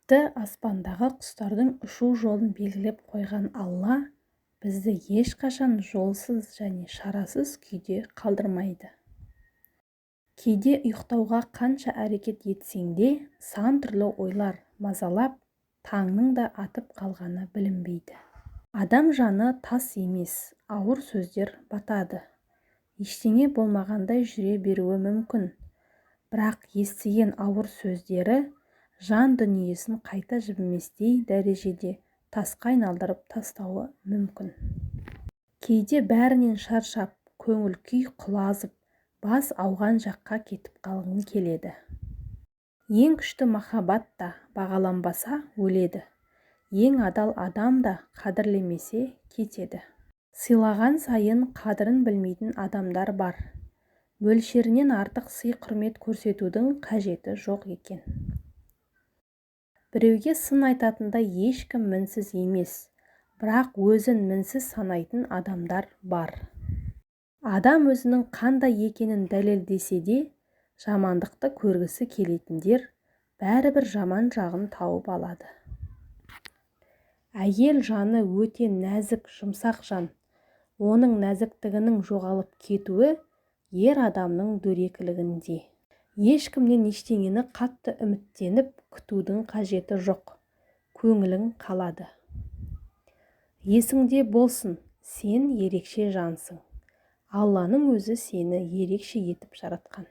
Тіпті аспандағы құстардың ұшу жолын белгілеп қойған Алла бізді ешқашан жолсыз және шарасыз күйде қалдырмайды. Кейде ұйықтауға қанша әрекет етсең де, сан түрлі ойлар мазалап, таңның да атып қалғаны білінбейді. Адам жаны тас емес, ауыр сөздер батады. Ештеңе болмағандай жүре беруі мүмкін. Бірақ естіген ауыр сөздері жан дүниесін қайта жібіместей дәрежеде тасқа айналдырып тастауы мүмкін. Кейде бәрінен шаршап, көңіл күй құлазып, бас ауған жаққа кетіп қалғың келеді. Ең күшті махаббат та бағаланбаса өледі. Ең адал адам да қадірлемесе кетеді. Сыйлаған сайын қадірін білмейтін адамдар бар. Мөлшерінен артық сый-құрмет көрсетудің қажеті жоқ екен. Біреуге сын айтатындай ешкім мінсіз емес, бірақ өзін мінсіз санайтын адамдар бар. Адам өзінің қандай екенін дәлелдесе де, жамандықты көргісі келетіндер бәрібір жаман жағын тауып алады. Әйел жаны өте нәзік, жұмсақ жан. Оның нәзіктігінің жоғалып кетуі ер адамның дөрекілігінде. Ешкімнен ештеңені қатты үміттеніп күтудің қажеті жоқ. Көңілің қалады. Есіңде болсын, сен ерекше жансың. Алланың өзі сені ерекше етіп жаратқан.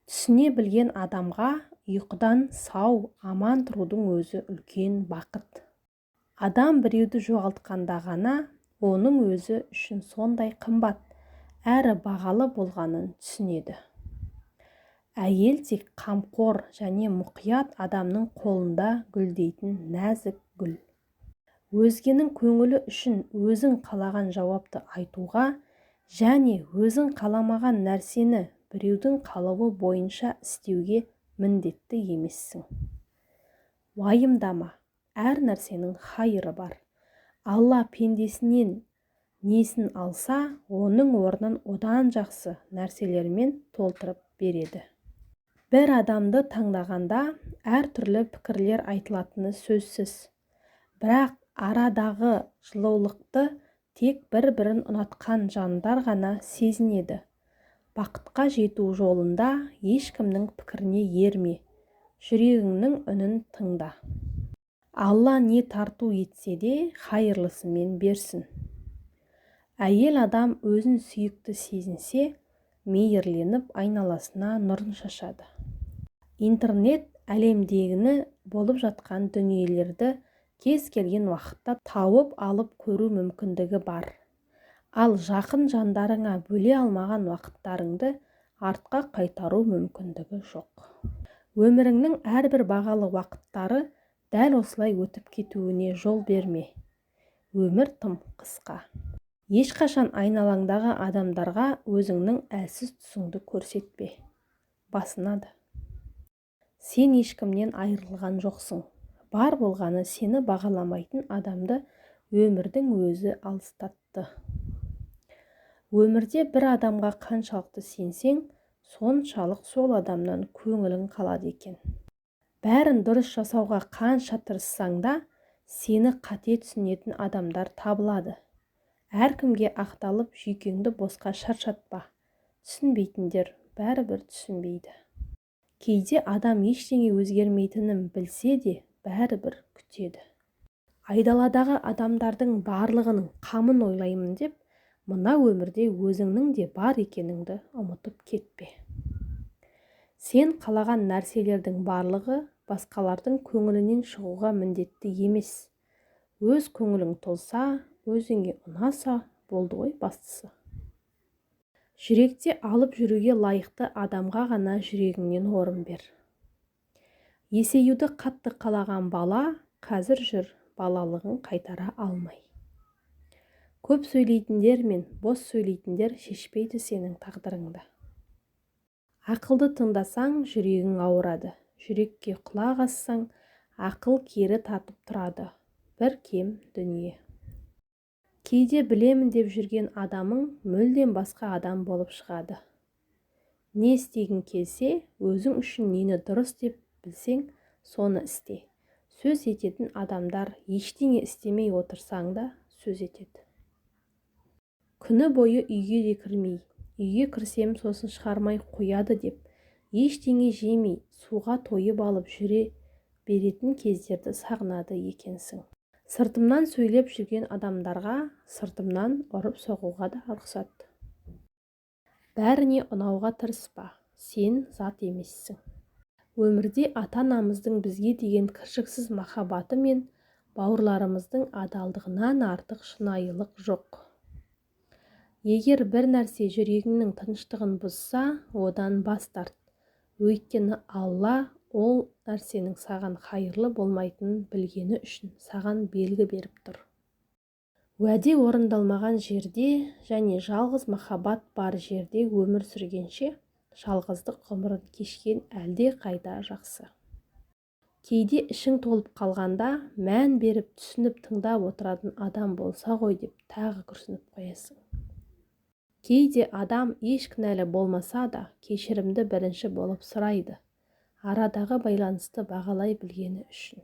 Түсіне білген адамға ұйқыдан сау, аман тұрудың өзі үлкен бақыт. Адам біреуді жоғалтқанда ғана оның өзі үшін сондай қымбат, әрі бағалы болғанын түсінеді. Әйел тек қамқор және мұқият адамның қолында гүлдейтін нәзік гүл. Өзгенің көңілі үшін өзің қалаған жауапты айтуға және өзің қаламаған нәрсені біреудің қалауы бойынша істеуге міндетті емессің. Уайымдама, әр нәрсенің хайыры бар. Алла пендесінен несін алса, оның орнын одан жақсы нәрселермен толтырып береді. Бір адамды таңдағанда әр түрлі пікірлер айтылатыны сөзсіз. Бірақ арадағы жылулықты тек бір-бірін ұнатқан жандар ғана сезінеді. Бақытқа жету жолында ешкімнің пікіріне ерме, жүрегіңнің үнін тыңда. Алла не тарту етсе де хайырлысымен берсін. Әйел адам өзін сүйікті сезінсе, мейірленіп айналасына нұрын шашады. Интернет әлемдегіні болып жатқан дүниелерді кез келген уақытта тауып алып көру мүмкіндігі бар. Ал жақын жандарыңа бөле алмаған уақыттарыңды артқа қайтару мүмкіндігі жоқ. Өміріңнің әрбір бағалы уақыттары дәл осылай өтіп кетуіне жол берме. Өмір тым қысқа. Ешқашан айналаңдағы адамдарға өзіңнің әлсіз тұсыңды көрсетпе. Басынады. Сен ешкімнен айырылған жоқсың. Бар болғаны сені бағаламайтын адамды өмірдің өзі алыстатты. Өмірде бір адамға қаншалықты сенсең, соншалық сол адамнан көңілің қалады екен. Бәрін дұрыс жасауға қанша тырыссаң да, сені қате түсінетін адамдар табылады. Әркімге ақталып жүйкеңді босқа шаршатпа. Түсінбейтіндер бәрібір түсінбейді. Кейде адам ештеңе өзгермейтінін білсе де бәрібір күтеді. Айдаладағы адамдардың барлығының қамын ойлаймын деп, мына өмірде өзіңнің де бар екеніңді ұмытып кетпе. Сен қалаған нәрселердің барлығы басқалардың көңілінен шығуға міндетті емес. Өз көңілің толса, өзіңе ұнаса болды ғой бастысы. Жүректе алып жүруге лайықты адамға ғана жүрегіңнен орын бер. Есеюді қатты қалаған бала қазір жүр балалығын қайтара алмай. Көп сөйлейтіндер мен бос сөйлейтіндер шешпейді сенің тағдырыңды. Ақылды тыңдасаң, жүрегің ауырады. Жүрекке құлақ ассаң, ақыл кері тартып тұрады. Бір кем дүние. Кейде білемін деп жүрген адамың мүлдем басқа адам болып шығады. Не істегің келсе, өзің үшін нені дұрыс деп білсең, соны істе. Сөз ететін адамдар ештеңе істемей отырсаң да сөз етеді. Күні бойы үйге де кірмей, үйге кірсем сосын шығармай қояды деп, ештеңе жемей, суға тойып алып жүре беретін кездерді сағынады екенсің. Сыртымнан сөйлеп жүрген адамдарға сыртымнан ұрып соғуға да рұқсат. Бәріне ұнауға тырыспа, сен зат емессің. Өмірде ата-анамыздың бізге деген кіршіксіз махаббаты мен бауырларымыздың адалдығынан артық шынайылық жоқ. Егер бір нәрсе жүрегіңнің тыныштығын бұзса, одан бас тарт. Өйткені Алла ол нәрсенің саған қайырлы болмайтынын білгені үшін саған белгі беріп тұр. Уәде орындалмаған жерде және жалғыз махаббат бар жерде өмір сүргенше, жалғыздық ғұмырын кешкен әлде қайда жақсы. Кейде ішің толып қалғанда, мән беріп түсініп тыңдап отыратын адам болса ғой деп тағы күрсініп қоясың. Кейде адам еш кінәлі болмаса да кешірімді бірінші болып сұрайды, арадағы байланысты бағалай білгені үшін.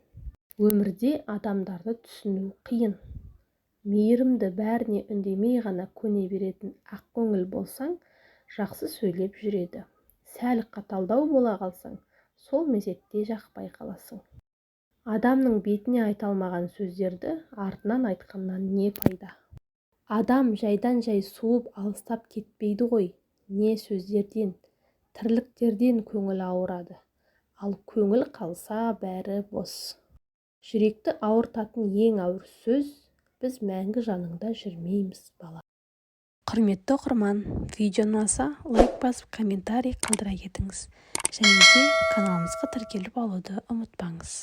Өмірде адамдарды түсіну қиын. Мейірімді бәріне үндемей ғана көне беретін ақкөңіл болсаң, жақсы сөйлеп жүреді. Сәл қаталдау бола қалсаң, сол мезетте жақпай қаласың. Адамның бетіне айталмаған сөздерді артынан айтқаннан не пайда? Адам жайдан жай суып алыстап кетпейді ғой, не сөздерден, тірліктерден көңіл ауырады. Ал көңіл қалса бәрі бос. Жүректі ауыртатын ең ауыр сөз, біз мәңгі жаныңда жүрмейміз, бала. Құрметті оқырман, видео ұнаса, лайк басып, комментарий қалдыра кетіңіз. Және де каналымызға тіркеліп алуды ұмытпаңыз.